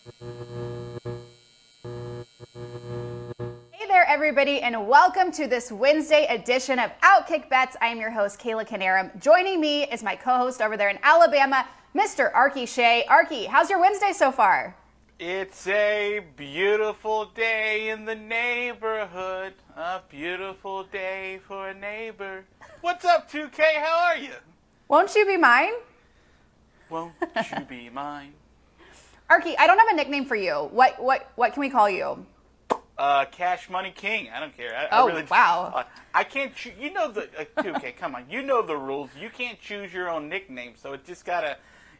Hey there, everybody, and welcome to this Wednesday edition of OutKick Bets. I am your host, Kayla Canarum. Joining me is my co-host over there in Alabama, Mr. Arky Shea. Arky, how's your Wednesday so far? It's a beautiful day in the neighborhood. A beautiful day for a neighbor. What's up, 2K? How are you? Won't you be mine? Won't you be mine? Arky, I don't have a nickname for you. What can we call you? Cash Money King. I don't care. Wow. I can't choose. You know the 2K. Come on. You know the rules. You can't choose your own nickname, so it just gotta.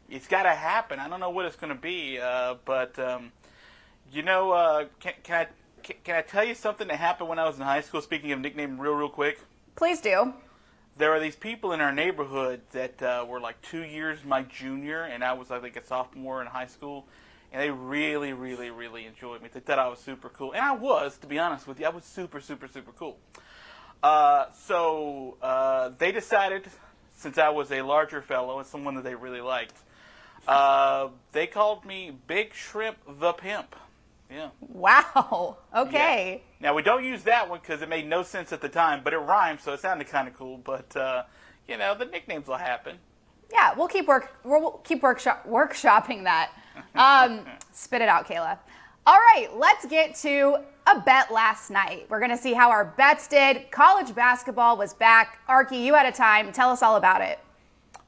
It's got to happen. I don't know what it's going to be, but can I tell you something that happened when I was in high school? Speaking of nickname, real quick. Please do. There are these people in our neighborhood that were like 2 years my junior, and I was, I think, a sophomore in high school, and they really, really, really enjoyed me. They thought I was super cool, and I was, to be honest with you, I was super, super, super cool. So they decided, since I was a larger fellow and someone that they really liked, they called me Big Shrimp the Pimp. Yeah. Wow. Okay. Yeah. Now, we don't use that one because it made no sense at the time, but it rhymed, so it sounded kind of cool. But, the nicknames will happen. Yeah, we'll keep workshopping that. Spit it out, Kayla. All right, let's get to a bet last night. We're going to see how our bets did. College basketball was back. Arky, you had a time. Tell us all about it.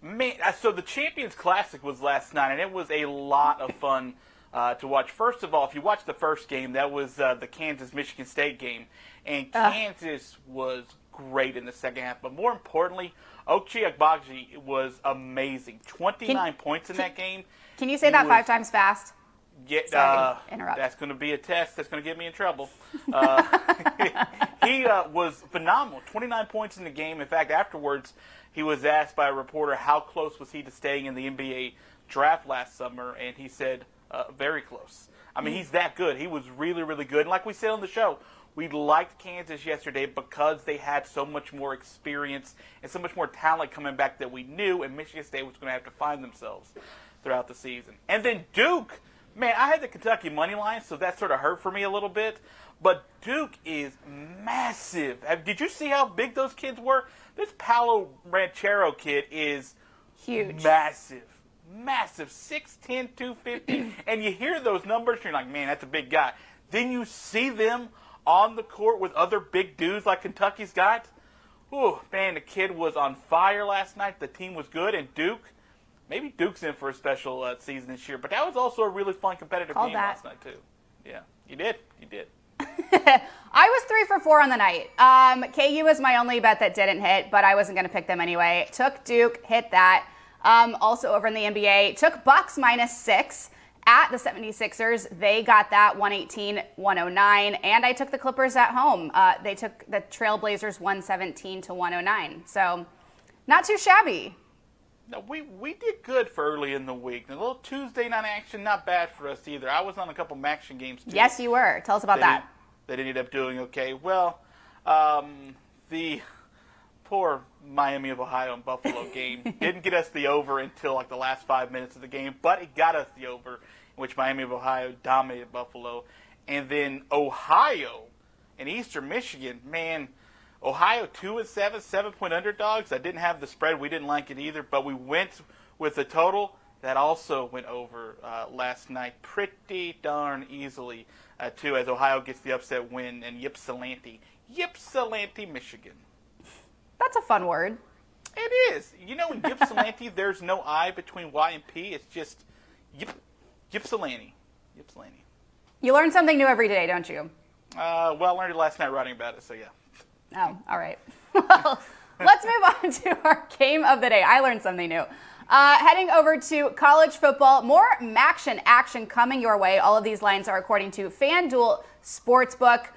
Man, so the Champions Classic was last night, and it was a lot of fun to watch. First of all, if you watched the first game, that was the Kansas-Michigan State game, and Kansas was great in the second half. But more importantly, Ochai Agbaji was amazing. 29 points in that game. Can you say that 5 times fast? Sorry, interrupt. That's going to be a test. That's going to get me in trouble. He was phenomenal. 29 points in the game. In fact, afterwards, he was asked by a reporter how close was he to staying in the NBA draft last summer, and he said very close. I mean, he's that good. He was really, really good. And like we said on the show, we liked Kansas yesterday because they had so much more experience and so much more talent coming back that we knew, and Michigan State was going to have to find themselves throughout the season. And then Duke, man, I had the Kentucky money line, so that sort of hurt for me a little bit. But Duke is massive. Did you see how big those kids were? This Paolo Ranchero kid is huge. Massive. 6'10", 250. And you hear those numbers, and you're like, man, that's a big guy. Then you see them on the court with other big dudes like Kentucky's got. Ooh, man, the kid was on fire last night. The team was good. And Duke, maybe Duke's in for a special season this year. But that was also a really fun competitive game last night, too. Yeah, you did. I was 3 for 4 on the night. KU was my only bet that didn't hit, but I wasn't going to pick them anyway. Took Duke, hit that. Also over in the NBA, took Bucks -6 at the 76ers. They got that 118-109, and I took the Clippers at home. They took the Trailblazers 117-109. So not too shabby. No, we did good for early in the week. The little Tuesday night action, not bad for us either. I was on a couple action games, too. Yes, you were. Tell us about that. That ended up doing okay. Well, the poor Miami of Ohio and Buffalo game didn't get us the over until like the last 5 minutes of the game, but it got us the over, in which Miami of Ohio dominated Buffalo. And then Ohio and Eastern Michigan, man, Ohio 2-7, 7-point underdogs. I didn't have the spread. We didn't like it either, but we went with the total. That also went over last night pretty darn easily, too, as Ohio gets the upset win in Ypsilanti, Michigan. That's a fun word. It is. You know, in Ypsilanti, there's no I between Y and P. It's just Ypsilanti. You learn something new every day, don't you? Well, I learned it last night writing about it, so yeah. Oh, all right. Well, let's move on to our game of the day. I learned something new. Heading over to college football, more action coming your way. All of these lines are according to FanDuel Sportsbook.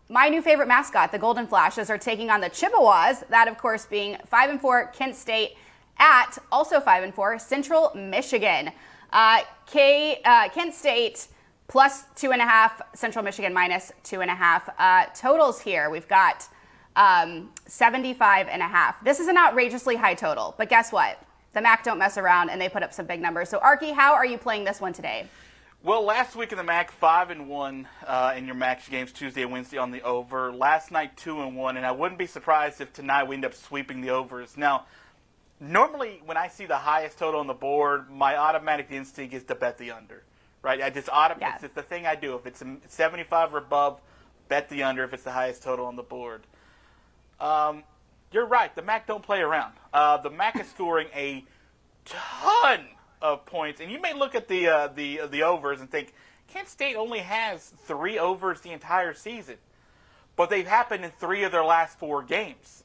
My new favorite mascot, the Golden Flashes, are taking on the Chippewas. That, of course, being 5-4 Kent State at also 5-4 Central Michigan. Kent State plus 2.5, Central Michigan minus 2.5. Totals here, we've got 75.5. This is an outrageously high total, but guess what? The MAC don't mess around, and they put up some big numbers. So, Arky, how are you playing this one today? Well, last week in the MAC, 5-1 in your MAC games Tuesday and Wednesday on the over. Last night, 2-1, and I wouldn't be surprised if tonight we end up sweeping the overs. Now, normally when I see the highest total on the board, my automatic instinct is to bet the under, right? It's the thing I do. If it's 75 or above, bet the under if it's the highest total on the board. You're right. The MAC don't play around. The MAC is scoring a ton of points, and you may look at the overs and think Kent State only has 3 overs the entire season, but they've happened in 3 of their last 4 games.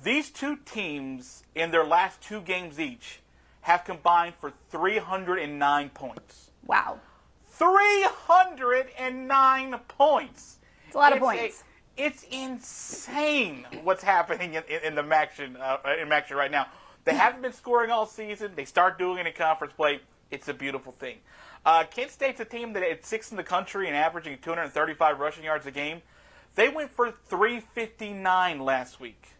These two teams in their last 2 games each have combined for 309 points. Wow. 309 points. It's a lot of points. It's insane what's happening in the MACtion right now. They haven't been scoring all season. They start doing it in conference play. It's a beautiful thing. Kent State's a team that is 6th in the country and averaging 235 rushing yards a game. They went for 359 last week.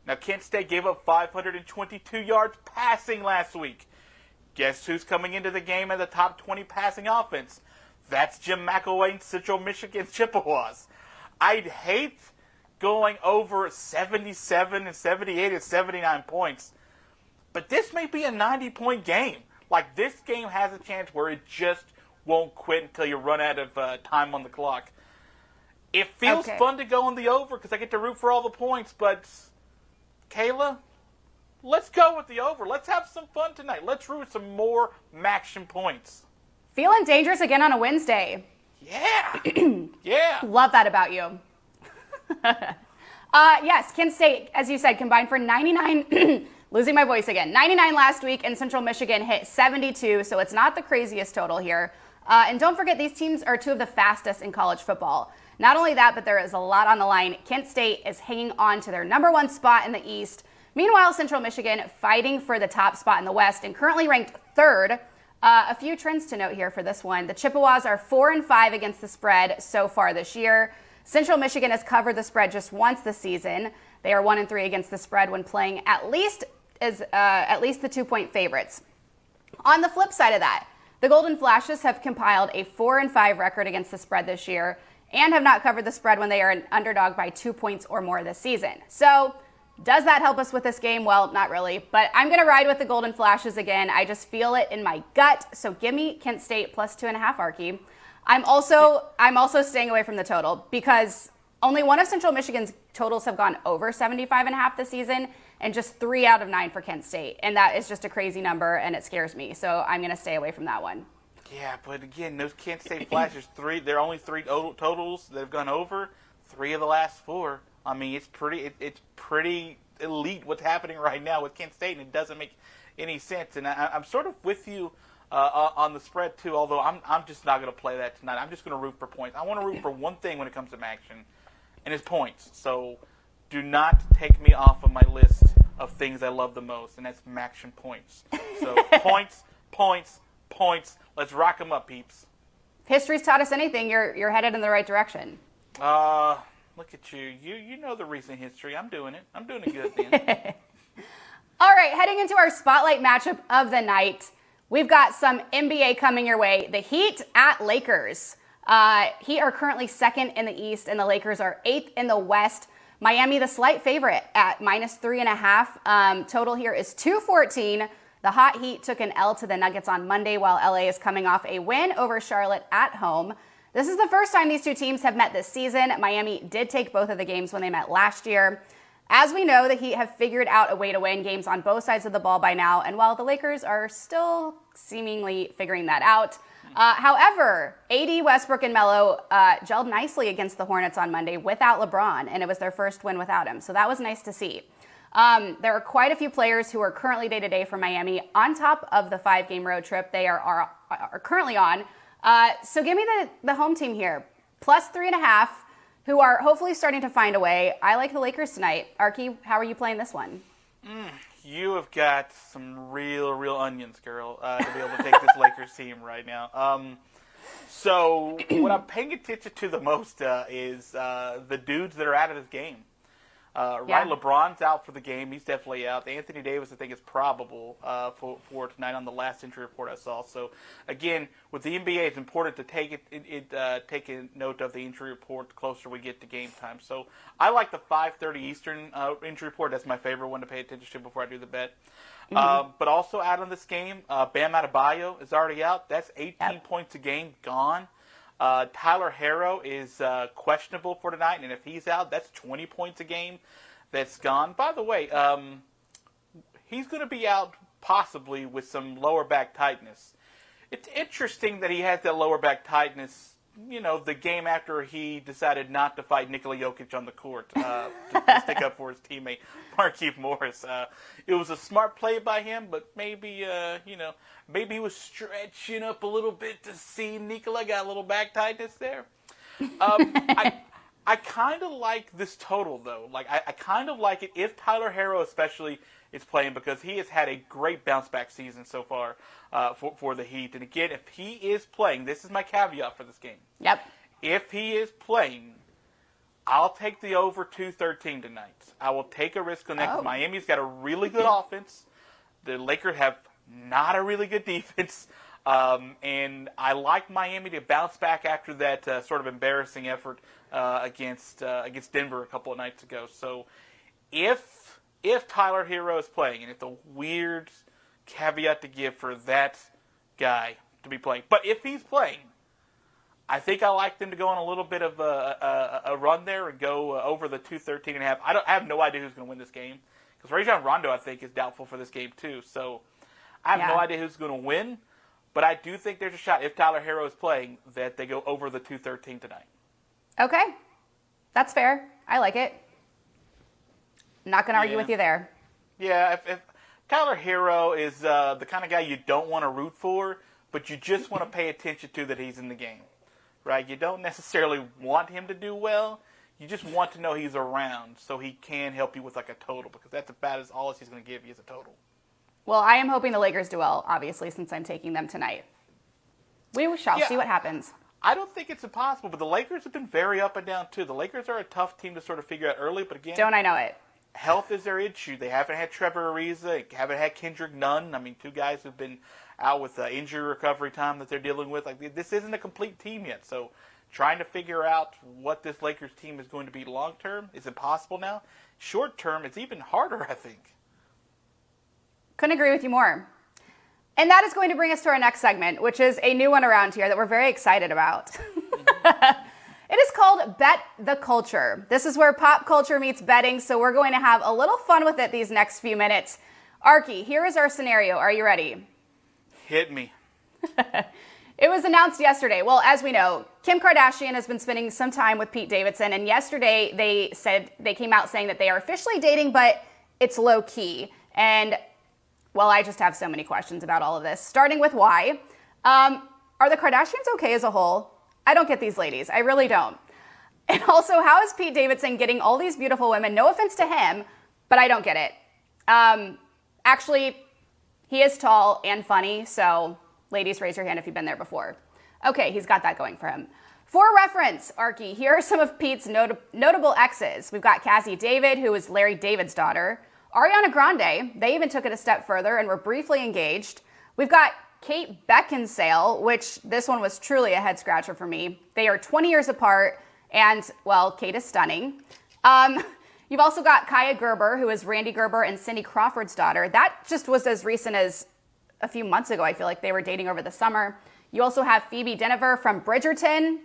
Now, Kent State gave up 522 yards passing last week. Guess who's coming into the game at the top 20 passing offense? That's Jim McElwain's Central Michigan Chippewas. I'd hate going over 77 and 78 and 79 points. But this may be a 90-point game. Like, this game has a chance where it just won't quit until you run out of time on the clock. It feels fun to go on the over because I get to root for all the points. But, Kayla, let's go with the over. Let's have some fun tonight. Let's root some more MACtion points. Feeling dangerous again on a Wednesday. Yeah. Yeah. Love that about you. Yes, Kent State, as you said, combined for 99, losing my voice again, 99 last week, and Central Michigan hit 72, so it's not the craziest total here. And don't forget, these teams are 2 of the fastest in college football. Not only that, but there is a lot on the line. Kent State is hanging on to their number 1 spot in the East. Meanwhile, Central Michigan fighting for the top spot in the West and currently ranked 3rd. A few trends to note here for this one. The Chippewas are 4-5 against the spread so far this year. Central Michigan has covered the spread just once this season. They are 1-3 against the spread when playing at least the 2-point favorites. On the flip side of that, the Golden Flashes have compiled a 4-5 record against the spread this year and have not covered the spread when they are an underdog by 2 points or more this season. So, does that help us with this game? Well, not really, but I'm going to ride with the Golden Flashes again. I just feel it in my gut. So give me Kent State plus 2.5, Arky. I'm also staying away from the total because only one of Central Michigan's totals have gone over 75.5 this season, and just 3 out of 9 for Kent State. And that is just a crazy number, and it scares me. So I'm going to stay away from that one. Yeah, but again, those Kent State Flashes, there are only 3 totals that have gone over. 3 of the last 4. I mean, it's pretty elite what's happening right now with Kent State, and it doesn't make any sense. And I'm sort of with you on the spread too. Although I'm just not going to play that tonight. I'm just going to root for points. I want to root for one thing when it comes to MACtion, and it's points. So do not take me off of my list of things I love the most, and that's MACtion points. So points, points, points. Let's rock them up, peeps. If history's taught us anything, you're headed in the right direction. Look at you. You know the recent history. I'm doing it. I'm doing it good then. All right, heading into our spotlight matchup of the night, we've got some NBA coming your way. The Heat at Lakers. Heat are currently 2nd in the East, and the Lakers are 8th in the West. Miami, the slight favorite at minus 3.5. Total here is 214. The hot Heat took an L to the Nuggets on Monday, while LA is coming off a win over Charlotte at home. This is the first time these 2 teams have met this season. Miami did take both of the games when they met last year. As we know, the Heat have figured out a way to win games on both sides of the ball by now, and while the Lakers are still seemingly figuring that out. However, AD, Westbrook, and Melo gelled nicely against the Hornets on Monday without LeBron, and it was their first win without him, so that was nice to see. There are quite a few players who are currently day-to-day for Miami on top of the 5-game road trip they are currently on. So give me the home team here, plus 3.5, who are hopefully starting to find a way. I like the Lakers tonight. Arky, how are you playing this one? You have got some real onions, girl, to be able to take this Lakers team right now. So what I'm paying attention to the most is the dudes that are out of this game. Right, LeBron's out for the game. He's definitely out. Anthony Davis, I think, is probable for tonight on the last injury report I saw. So, again, with the NBA, it's important to take a note of the injury report the closer we get to game time. So, I like the 5:30 Eastern injury report. That's my favorite one to pay attention to before I do the bet. But also out on this game, Bam Adebayo is already out. That's 18 points a game gone. Tyler Herro is questionable for tonight, and if he's out, that's 20 points a game that's gone. By the way, he's going to be out possibly with some lower back tightness. It's interesting that he has that lower back tightness, the game after he decided not to fight Nikola Jokic on the court to stick up for his teammate, Markieff Morris. It was a smart play by him, but maybe, maybe he was stretching up a little bit to see Nikola got a little back tightness there. I kind of like this total, though. Like, I kind of like it if Tyler Herro especially is playing, because he has had a great bounce-back season so far for the Heat. And again, if he is playing, this is my caveat for this game. Yep. If he is playing, I'll take the over 213 tonight. I will take a risk on that because Miami's got a really good offense. The Lakers have not a really good defense. And I like Miami to bounce back after that sort of embarrassing effort against Denver a couple of nights ago. So if Tyler Herro is playing, and it's a weird caveat to give for that guy to be playing, but if he's playing, I think I like them to go on a little bit of a run there and go over the 213.5. I have no idea who's going to win this game because Rajon Rondo, I think, is doubtful for this game too. So I have no idea who's going to win, but I do think there's a shot if Tyler Herro is playing that they go over the 213 tonight. Okay, that's fair. I like it. Not going to argue with you there. Yeah, if Tyler Herro is the kind of guy you don't want to root for, but you just want to pay attention to that he's in the game, right? You don't necessarily want him to do well. You just want to know he's around so he can help you with like a total, because that's about all he's going to give you is a total. Well, I am hoping the Lakers do well, obviously, since I'm taking them tonight. We shall see what happens. I don't think it's impossible, but the Lakers have been very up and down, too. The Lakers are a tough team to sort of figure out early, but again... Don't I know it? Health is their issue. They haven't had Trevor Ariza, haven't had Kendrick Nunn. I mean, two guys who've been out with injury recovery time that they're dealing with. Like, this isn't a complete team yet, so trying to figure out what this Lakers team is going to be long-term is impossible now. Short-term, it's even harder, I think. Couldn't agree with you more. And that is going to bring us to our next segment, which is a new one around here that we're very excited about. It is called Bet the Culture. This is where pop culture meets betting, so we're going to have a little fun with it these next few minutes. Arky, here is our scenario. Are you ready? Hit me. It was announced yesterday. Well, as we know, Kim Kardashian has been spending some time with Pete Davidson, and yesterday they came out saying that they are officially dating, but it's low key. And well, I just have so many questions about all of this, starting with why. Are the Kardashians okay as a whole? I don't get these ladies. I really don't. And also, how is Pete Davidson getting all these beautiful women? No offense to him, but I don't get it. Actually, he is tall and funny, so ladies, raise your hand if you've been there before. Okay, he's got that going for him. For reference, Arky, here are some of Pete's notable exes. We've got Cassie David, who is Larry David's daughter. Ariana Grande, they even took it a step further and were briefly engaged. We've got Kate Beckinsale, which this one was truly a head scratcher for me. They are 20 years apart, and, well, Kate is stunning. You've also got Kaya Gerber, who is Randy Gerber and Cindy Crawford's daughter. That just was as recent as a few months ago. I feel like they were dating over the summer. You also have Phoebe Dynevor from Bridgerton.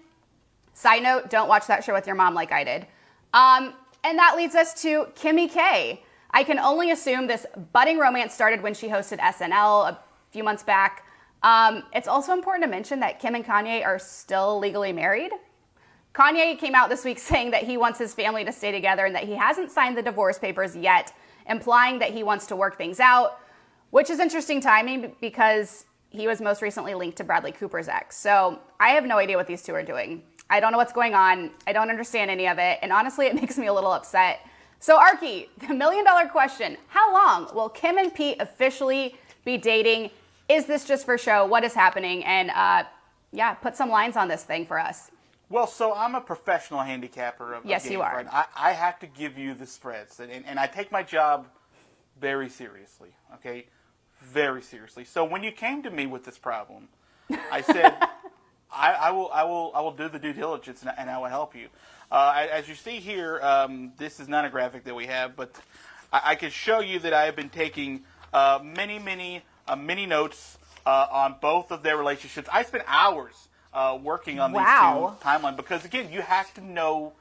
Side note, don't watch that show with your mom like I did. And that leads us to Kimmy K. I can only assume this budding romance started when she hosted SNL a few months back. It's also important to mention that Kim and Kanye are still legally married. Kanye came out this week saying that he wants his family to stay together and that he hasn't signed the divorce papers yet, implying that he wants to work things out, which is interesting timing because he was most recently linked to Bradley Cooper's ex. So I have no idea what these two are doing. I don't know what's going on. I don't understand any of it. And honestly, it makes me a little upset. So Arky, the million-dollar question, how long will Kim and Pete officially be dating? Is this just for show? What is happening? And put some lines on this thing for us. Well, so I'm a professional handicapper of Yes, games, you are. Right? I have to give you the spreads, and I take my job very seriously, okay? Very seriously. So when you came to me with this problem, I said, I will do the due diligence, and I will help you. As you see here, this is not a graphic that we have, but I can show you that I have been taking many notes on both of their relationships. I spent hours working on these two timeline because, again, you have to know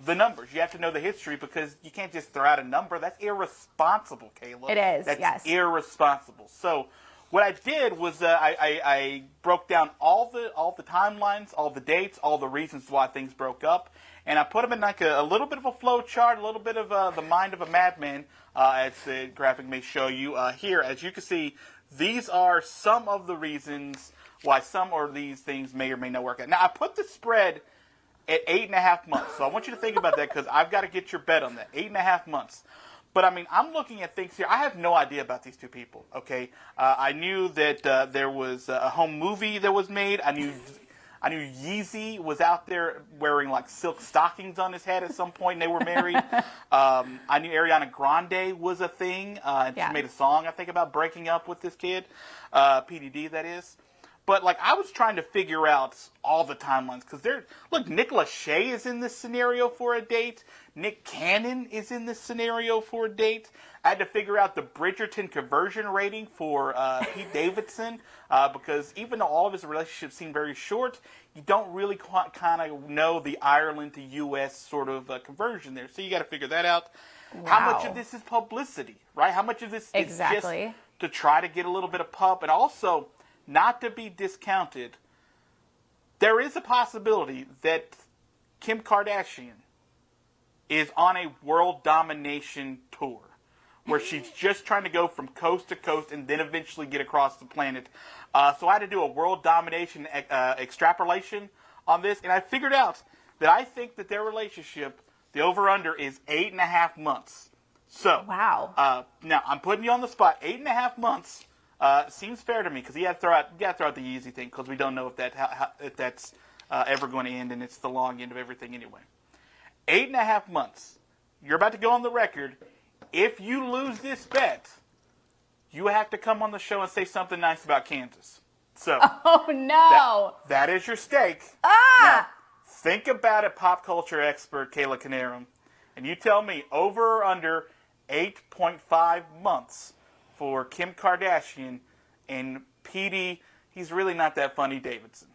the numbers. You have to know the history because you can't just throw out a number. That's irresponsible, Kayla. It is, That's yes. irresponsible. So what I did was I broke down all the timelines, all the dates, all the reasons why things broke up, and I put them in like a little bit of a flow chart, a little bit of the mind of a madman, as the graphic may show you. Here, as you can see, these are some of the reasons why some of these things may or may not work out. Now, I put the spread at 8.5 months. So I want you to think about that because I've got to get your bet on that. 8.5 months. But, I mean, I'm looking at things here. I have no idea about these two people, okay? I knew that there was a home movie that was made. I knew Yeezy was out there wearing, like, silk stockings on his head at some point, and they were married. I knew Ariana Grande was a thing. She made a song, I think, about breaking up with this kid. PDD, that is. But, like, I was trying to figure out all the timelines. Because look, Nick Lachey is in this scenario for a date. Nick Cannon is in this scenario for a date. I had to figure out the Bridgerton conversion rating for Pete Davidson. Because even though all of his relationships seem very short, you don't really kind of know the Ireland to U.S. sort of conversion there. So you got to figure that out. Wow. How much of this is publicity, right? How much of this is just to try to get a little bit of pub? And also, not to be discounted, there is a possibility that Kim Kardashian is on a world domination tour where she's just trying to go from coast to coast and then eventually get across the planet. So I had to do a world domination extrapolation on this, and I figured out that I think that their relationship, the over-under, is 8.5 months. So, wow. Now, I'm putting you on the spot. 8.5 months. Seems fair to me because you got to throw out the easy thing because we don't know if that's ever going to end, and it's the long end of everything anyway. 8.5 months. You're about to go on the record. If you lose this bet, you have to come on the show and say something nice about Kansas. So, oh no, that is your stake. Now, think about it, pop culture expert Kayla Canarum, and you tell me over or under 8.5 months. For Kim Kardashian and Petey, he's really not that funny, Davidson.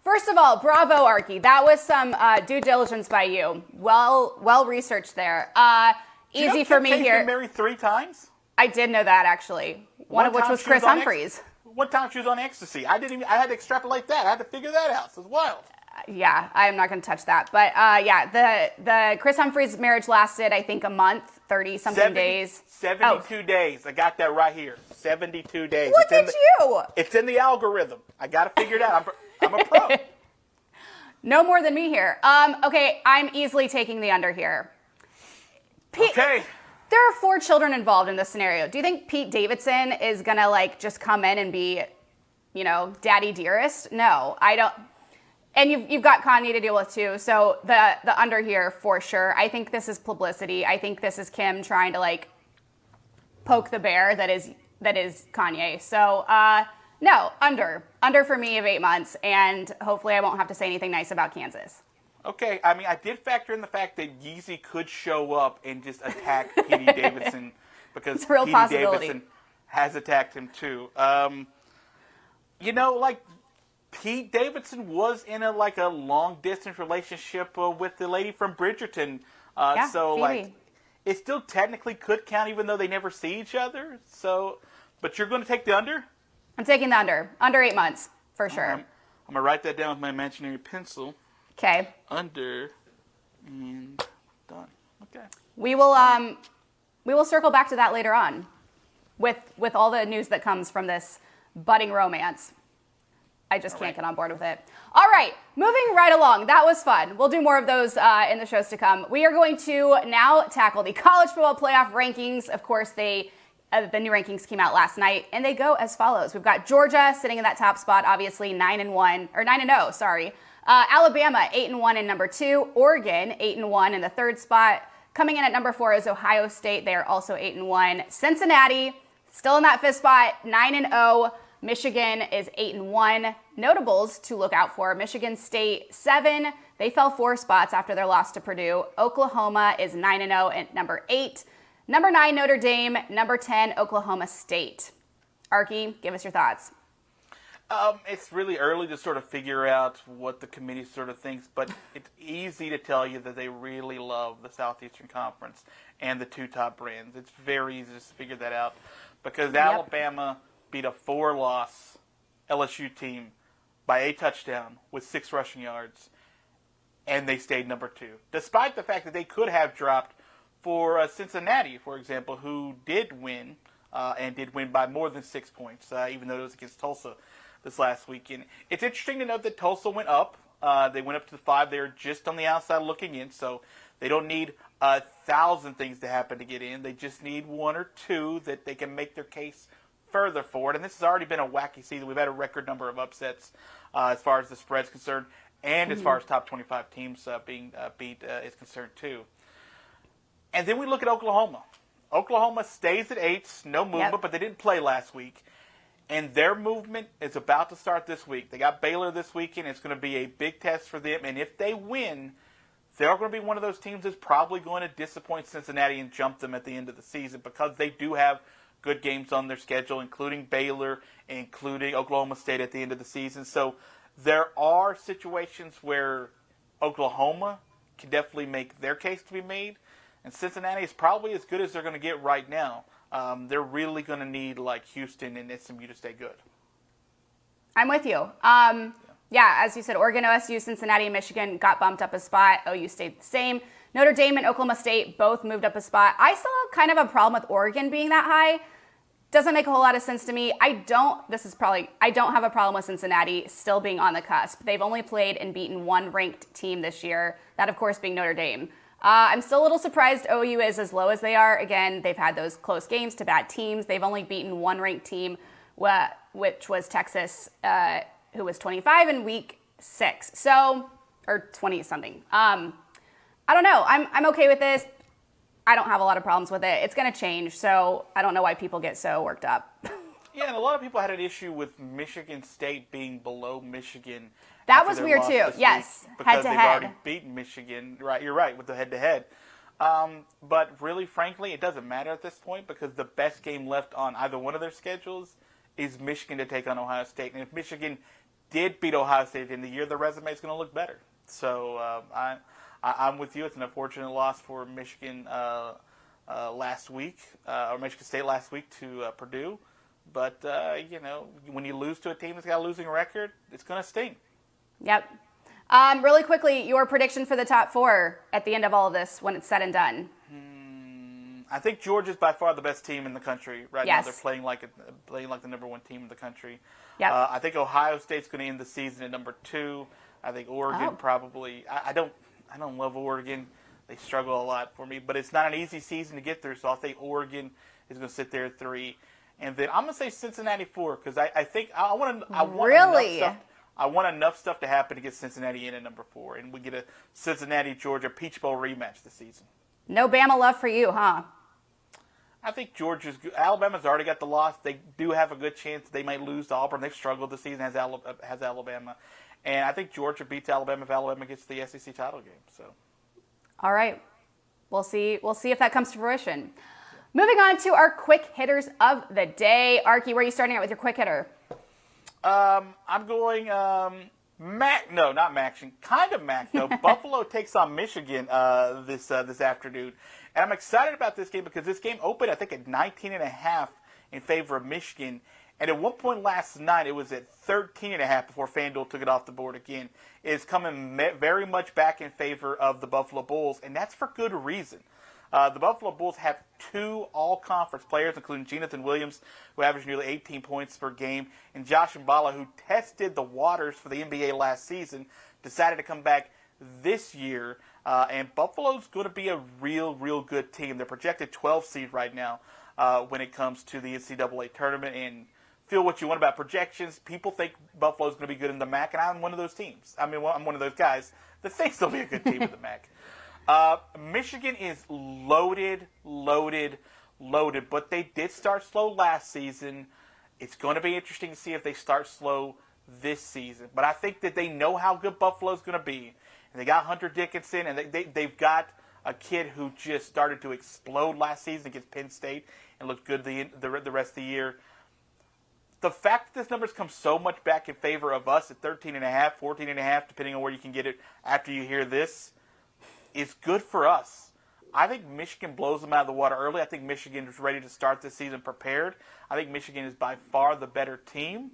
First of all, bravo, Arky. That was some due diligence by you. Well researched there. Easy for me here. Been married 3 times? I did know that actually. One of which was Chris Humphries. One time she was on ecstasy. I had to extrapolate that. I had to figure that out. So it's wild. Yeah, I am not going to touch that. But yeah, the Chris Humphries marriage lasted, I think, a month, 30-something days. 72 days. I got that right here. 72 days. Look at you. It's in the algorithm. I got to figure it out. I'm a pro. No more than me here. Okay, I'm easily taking the under here. Okay. There are 4 children involved in this scenario. Do you think Pete Davidson is going to, like, just come in and be, daddy dearest? No, I don't. And you've got Kanye to deal with too, so the under here for sure. I think this is publicity. I think this is Kim trying to like poke the bear that is Kanye. So no, under for me of 8 months, and hopefully I won't have to say anything nice about Kansas. Okay, I mean I did factor in the fact that Yeezy could show up and just attack Pete Davidson because it's a real Pete possibility. Davidson has attacked him too. Like. Pete Davidson was in a long distance relationship with the lady from Bridgerton, so Phoebe. like it still technically could count even though they never see each other. So, but you're going to take the under? I'm taking the under 8 months for sure. I'm gonna write that down with my imaginary pencil. Okay. Under and done. Okay. We will circle back to that later on, with all the news that comes from this budding romance. I just can't get on board with it. All right, moving right along. That was fun. We'll do more of those in the shows to come. We are going to now tackle the college football playoff rankings. Of course, they The new rankings came out last night, and they go as follows. We've got Georgia sitting in that top spot, obviously 9-0, sorry. Alabama 8-1 in number 2. Oregon 8-1 in the 3rd spot. Coming in at number 4 is Ohio State. They are also 8-1. Cincinnati still in that 5th spot, 9-0. Michigan is 8-1. Notables to look out for: Michigan State 7. They fell 4 spots after their loss to Purdue. Oklahoma is 9-0 at number 8. Number 9, Notre Dame. Number 10, Oklahoma State. Arky, give us your thoughts. It's really early to sort of figure out what the committee sort of thinks, but it's easy to tell you that they really love the Southeastern Conference and the 2 top brands. It's very easy to figure that out because Alabama beat a 4-loss LSU team by a touchdown with 6 rushing yards, and they stayed number 2, despite the fact that they could have dropped for Cincinnati, for example, who did win and did win by more than 6 points, even though it was against Tulsa this last weekend. It's interesting to note that Tulsa went up. They went up to 5. They're just on the outside looking in, so they don't need 1,000 things to happen to get in. They just need 1 or 2 that they can make their case further forward. And this has already been a wacky season. We've had a record number of upsets as far as the spread's concerned, and as far as top 25 teams being beat is concerned too. And then we look at Oklahoma. Oklahoma stays at 8, no movement, but they didn't play last week. And their movement is about to start this week. They got Baylor this weekend. It's going to be a big test for them. And if they win, they're going to be one of those teams that's probably going to disappoint Cincinnati and jump them at the end of the season because they do have good games on their schedule, including Baylor, including Oklahoma State at the end of the season. So there are situations where Oklahoma can definitely make their case to be made. And Cincinnati is probably as good as they're going to get right now. They're really going to need like Houston and SMU to stay good. I'm with you. As you said, Oregon, OSU, Cincinnati, and Michigan got bumped up a spot. OU stayed the same. Notre Dame and Oklahoma State both moved up a spot. I still have kind of a problem with Oregon being that high. Doesn't make a whole lot of sense to me. I don't have a problem with Cincinnati still being on the cusp. They've only played and beaten 1 ranked team this year, that of course being Notre Dame. I'm still a little surprised OU is as low as they are. Again, they've had those close games to bad teams. They've only beaten 1 ranked team, which was Texas, who was 25 in week 6. So, or 20-something. I don't know. I'm okay with this. I don't have a lot of problems with it. It's going to change, so I don't know why people get so worked up. Yeah, and a lot of people had an issue with Michigan State being below Michigan. That was weird too. Yes, head to head. Because they've already beaten Michigan. Right, you're right, with the head-to-head. But really, frankly, it doesn't matter at this point because the best game left on either one of their schedules is Michigan to take on Ohio State. And if Michigan did beat Ohio State in the year, the resume is going to look better. So I'm with you. It's an unfortunate loss for Michigan last week, or Michigan State last week to Purdue. But, when you lose to a team that's got a losing record, it's going to sting. Yep. Really quickly, your prediction for the top 4 at the end of all of this when it's said and done. I think Georgia's by far the best team in the country right now. They're playing like the number 1 team in the country. Yep. I think Ohio State's going to end the season at number 2. I think Oregon probably. I don't love Oregon. They struggle a lot for me, but it's not an easy season to get through. So I think Oregon is going to sit there at 3. And then I'm going to say Cincinnati 4 because I think I want enough stuff to happen to get Cincinnati in at number 4, and we get a Cincinnati-Georgia Peach Bowl rematch this season. No Bama love for you, huh? I think Alabama's already got the loss. They do have a good chance they might lose to Auburn. They've struggled this season, has Alabama. And I think Georgia beats Alabama if Alabama gets the SEC title game. So, all right. We'll see if that comes to fruition. Moving on to our quick hitters of the day. Arky, where are you starting out with your quick hitter? I'm going Mac. No, not Maction. Kind of Mac though. Buffalo takes on Michigan this afternoon, and I'm excited about this game because this game opened I think at 19.5 in favor of Michigan, and at one point last night it was at 13.5 before FanDuel took it off the board again. It's coming very much back in favor of the Buffalo Bulls, and that's for good reason. The Buffalo Bulls have 2 all-conference players, including Jonathan Williams, who averaged nearly 18 points per game, and Josh Mballa, who tested the waters for the NBA last season, decided to come back this year. And Buffalo's going to be a real good team. They're projected 12 seed right now. when it comes to the NCAA tournament. And feel what you want about projections. People think Buffalo's going to be good in the MAC, and I'm one of those teams. I'm one of those guys that thinks they'll be a good team in the MAC. Michigan is loaded, but they did start slow last season. It's going to be interesting to see if they start slow this season. But I think that they know how good Buffalo's going to be. And they got Hunter Dickinson, and they've got a kid who just started to explode last season against Penn State and looked good the rest of the year. The fact that this number's come so much back in favor of us at 13.5, 14.5, depending on where you can get it after you hear this, is good for us. I think Michigan blows them out of the water early. I think Michigan is ready to start this season prepared. I think Michigan is by far the better team,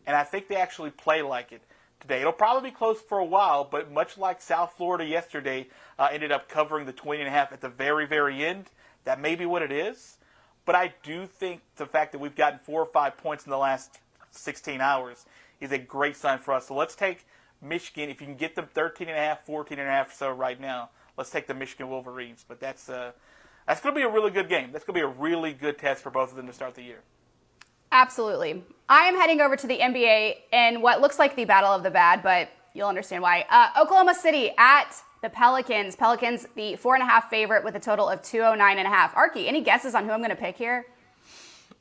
and I think they actually play like it today. It'll probably be close for a while, but much like South Florida yesterday ended up covering the 20.5 at the very, very end, that may be what it is. But I do think the fact that we've gotten 4 or 5 points in the last 16 hours is a great sign for us. So let's take Michigan. If you can get them 13.5, 14.5 or so right now, let's take the Michigan Wolverines. But that's going to be a really good game. That's going to be a really good test for both of them to start the year. Absolutely. I am heading over to the NBA in what looks like the battle of the bad, but you'll understand why. Oklahoma City at the Pelicans. Pelicans, the 4.5 favorite with a total of 209.5. Arky, any guesses on who I'm going to pick here?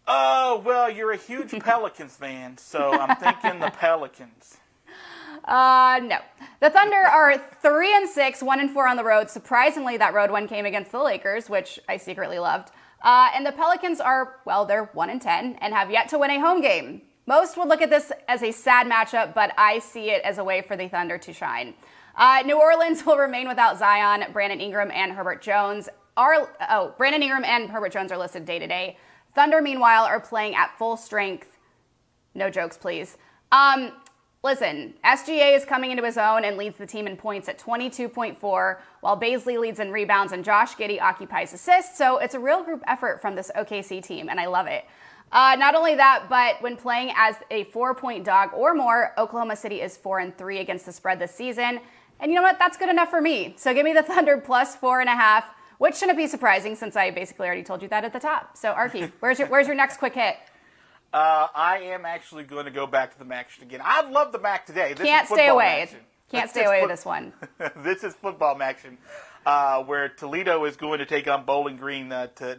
Oh, well, you're a huge Pelicans fan, so I'm thinking the Pelicans. No. The Thunder are 3-6, 1-4 on the road. Surprisingly, that road one came against the Lakers, which I secretly loved. And the Pelicans are, well, they're 1-10 and have yet to win a home game. Most would look at this as a sad matchup, but I see it as a way for the Thunder to shine. New Orleans will remain without Zion, Brandon Ingram, and Herbert Jones. Brandon Ingram and Herbert Jones are listed day to day. Thunder, meanwhile, are playing at full strength. No jokes, please. Listen, SGA is coming into his own and leads the team in points at 22.4, while Baisley leads in rebounds and Josh Giddey occupies assists. So it's a real group effort from this OKC team, and I love it. Not only that, but when playing as a 4-point dog or more, Oklahoma City is 4-3 against the spread this season. And you know what? That's good enough for me. So give me the Thunder plus 4.5, which shouldn't be surprising since I basically already told you that at the top. So Arky, where's your next quick hit? I am actually going to go back to the MAC again. I love the MAC today. Can't stay away. Can't stay away with this one. This is football action, where Toledo is going to take on Bowling Green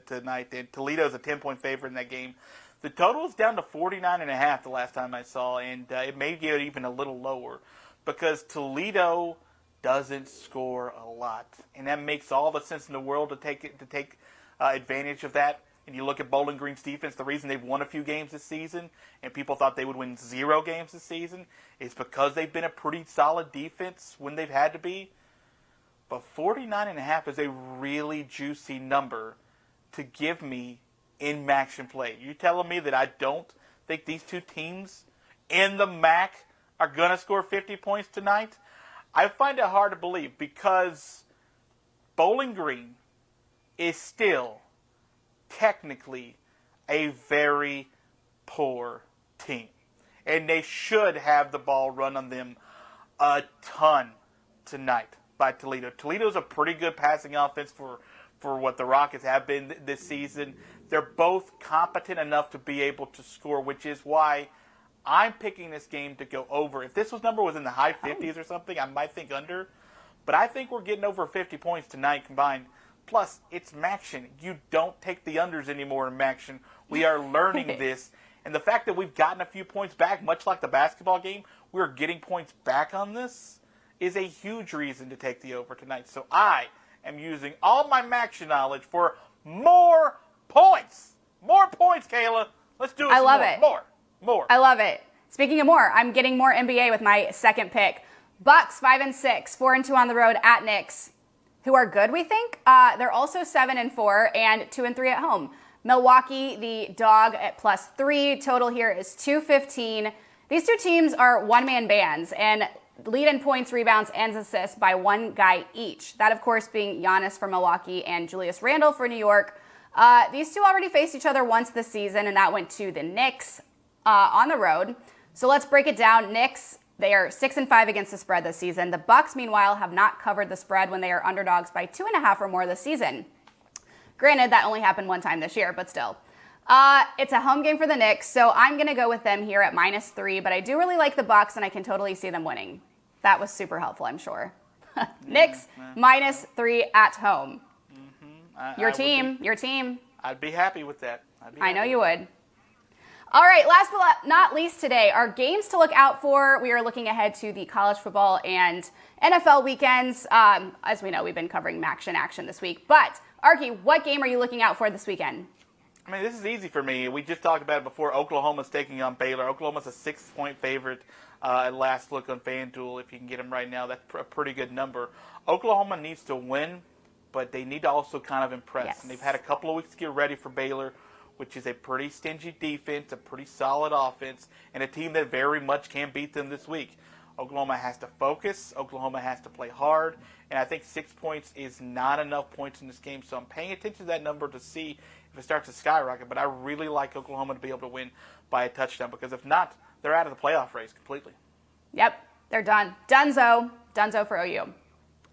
tonight. And Toledo is a 10-point favorite in that game. The total is down to 49.5 the last time I saw, and it may get even a little lower because Toledo doesn't score a lot, and that makes all the sense in the world to take advantage of that. And you look at Bowling Green's defense, the reason they've won a few games this season, and people thought they would win 0 games this season, is because they've been a pretty solid defense when they've had to be. But 49.5 is a really juicy number to give me in MAC play. You telling me that I don't think these two teams in the MAC are going to score 50 points tonight? I find it hard to believe because Bowling Green is still technically a very poor team. And they should have the ball run on them a ton tonight by Toledo. Toledo's a pretty good passing offense for what the Rockets have been this season. They're both competent enough to be able to score, which is why I'm picking this game to go over. If this number was in the high 50s or something, I might think under. But I think we're getting over 50 points tonight combined. Plus, it's MACtion. You don't take the unders anymore in MACtion. We are learning this. And the fact that we've gotten a few points back, much like the basketball game, we're getting points back on this, is a huge reason to take the over tonight. So I am using all my MACtion knowledge for more points. More points, Kayla. Let's do it. I love it. More. I love it. Speaking of more, I'm getting more NBA with my second pick. Bucks 5-6, 4-2 on the road at Knicks, who are good, we think. They're also 7-4 and 2-3 at home. Milwaukee, the dog at +3. Total here is 215. These two teams are one-man bands and lead in points, rebounds, and assists by one guy each. That, of course, being Giannis for Milwaukee and Julius Randle for New York. These two already faced each other once this season, and that went to the Knicks on the road. So let's break it down. Knicks, they are 6-5 against the spread this season. The Bucks, meanwhile, have not covered the spread when they are underdogs by 2.5 or more this season. Granted, that only happened one time this year, but still. It's a home game for the Knicks, so I'm going to go with them here at -3, but I do really like the Bucks, and I can totally see them winning. That was super helpful, I'm sure. Knicks -3 at home. Your team. I'd be happy with that. I know you would. All right, last but not least today, our games to look out for. We are looking ahead to the college football and NFL weekends. As we know, we've been covering action this week. But, Arky, what game are you looking out for this weekend? I mean, this is easy for me. We just talked about it before. Oklahoma's taking on Baylor. Oklahoma's a 6-point favorite at last look on FanDuel. If you can get them right now, that's a pretty good number. Oklahoma needs to win, but they need to also kind of impress. Yes. And they've had a couple of weeks to get ready for Baylor, which is a pretty stingy defense, a pretty solid offense, and a team that very much can beat them this week. Oklahoma has to focus. Oklahoma has to play hard. And I think 6 points is not enough points in this game. So I'm paying attention to that number to see if it starts to skyrocket. But I really like Oklahoma to be able to win by a touchdown, because if not, they're out of the playoff race completely. Yep, they're done. Dunzo for OU.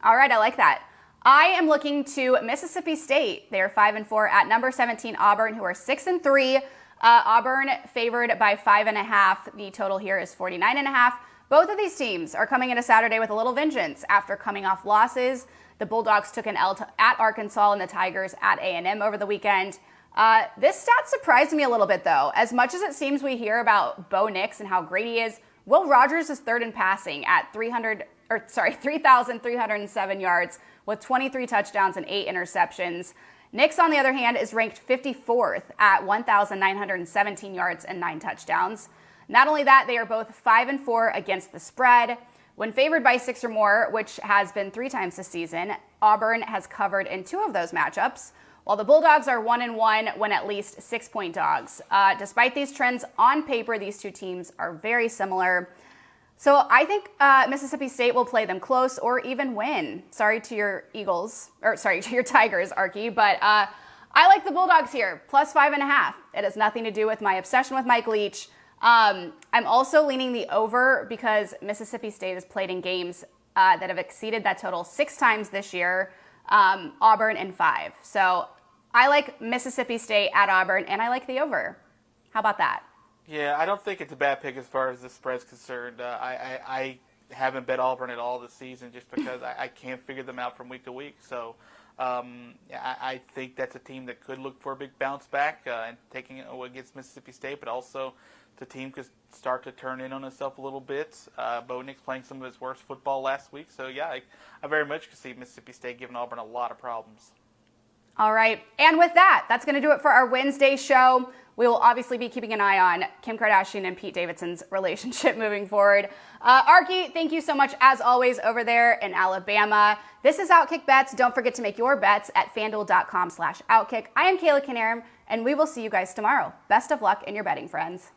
All right, I like that. I am looking to Mississippi State. They are 5-4 at number 17 Auburn, who are 6-3. Auburn favored by 5.5. The total here is 49.5. Both of these teams are coming into Saturday with a little vengeance after coming off losses. The Bulldogs took an L at Arkansas and the Tigers at A&M over the weekend. This stat surprised me a little bit, though. As much as it seems we hear about Bo Nix and how great he is, Will Rogers is third in passing at 3,307 yards with 23 touchdowns and 8 interceptions. Nix, on the other hand, is ranked 54th at 1,917 yards and 9 touchdowns. Not only that, they are both 5-4 against the spread. When favored by 6 or more, which has been 3 times this season, Auburn has covered in 2 of those matchups, while the Bulldogs are 1-1 when at least 6-point dogs. Despite these trends, on paper, these two teams are very similar. So I think Mississippi State will play them close or even win. Sorry to your Tigers, Arky, but I like the Bulldogs here, plus 5.5. It has nothing to do with my obsession with Mike Leach. I'm also leaning the over because Mississippi State has played in games that have exceeded that total 6 times this year, Auburn in 5. So I like Mississippi State at Auburn, and I like the over. How about that? Yeah, I don't think it's a bad pick as far as the spread's concerned. I haven't bet Auburn at all this season just because I can't figure them out from week to week. So I think that's a team that could look for a big bounce back and taking it against Mississippi State, but also the team could start to turn in on itself a little bit. Bo Nix playing some of his worst football last week. So, yeah, I very much could see Mississippi State giving Auburn a lot of problems. All right. And with that, that's going to do it for our Wednesday show. We will obviously be keeping an eye on Kim Kardashian and Pete Davidson's relationship moving forward. Arky, thank you so much, as always, over there in Alabama. This is OutKick Bets. Don't forget to make your bets at FanDuel.com/OutKick. I am Kayla Canarum, and we will see you guys tomorrow. Best of luck in your betting, friends.